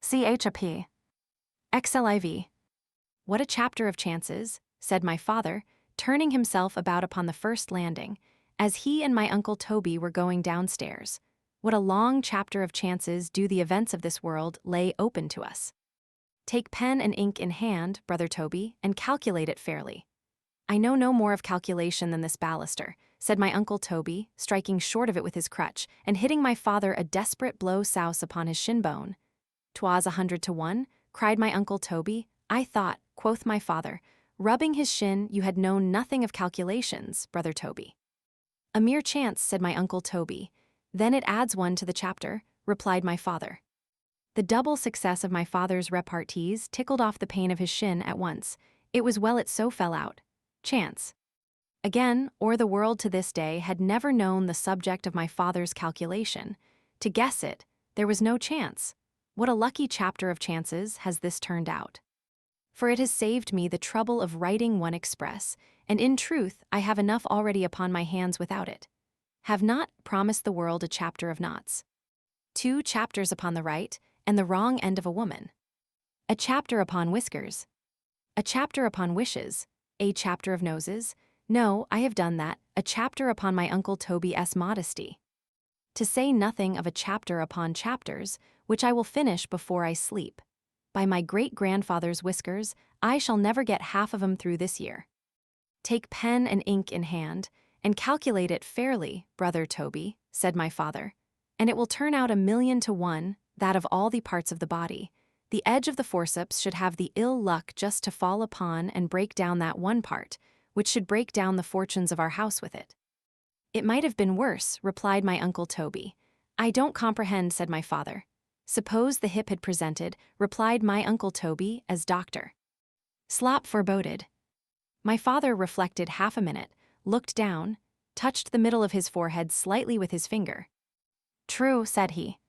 CHAP. XLIV. What a chapter of chances, said my father, turning himself about upon the first landing, as he and my Uncle Toby were going downstairs. What a long chapter of chances do the events of this world lay open to us. Take pen and ink in hand, Brother Toby, and calculate it fairly. I know no more of calculation than this baluster, said my Uncle Toby, striking short of it with his crutch, and hitting my father a desperate blow souse upon his shin bone. 'Twas 100 to 1, cried my Uncle Toby. I thought, quoth my father, rubbing his shin, you had known nothing of calculations, Brother Toby. A mere chance, said my Uncle Toby. Then it adds one to the chapter, replied my father. The double success of my father's repartees tickled off the pain of his shin at once. It was well it so fell out. Chance. Again, or the world to this day had never known the subject of my father's calculation. To guess it, there was no chance. What a lucky chapter of chances has this turned out. For it has saved me the trouble of writing one express, and in truth I have enough already upon my hands without it. Have not promised the world a chapter of knots. 2 chapters upon the right, and the wrong end of a woman. A chapter upon whiskers. A chapter upon wishes. A chapter of noses. No, I have done that, a chapter upon my Uncle Toby's modesty. To say nothing of a chapter upon chapters, which I will finish before I sleep. By my great-grandfather's whiskers, I shall never get half of 'em through this year. Take pen and ink in hand, and calculate it fairly, Brother Toby, said my father, and it will turn out 1,000,000 to 1, that of all the parts of the body. The edge of the forceps should have the ill luck just to fall upon and break down that one part, which should break down the fortunes of our house with it. It might have been worse, replied my Uncle Toby. I don't comprehend, said my father. Suppose the hip had presented, replied my Uncle Toby, as doctor. Slop foreboded. My father reflected half a minute, looked down, touched the middle of his forehead slightly with his finger. True, said he.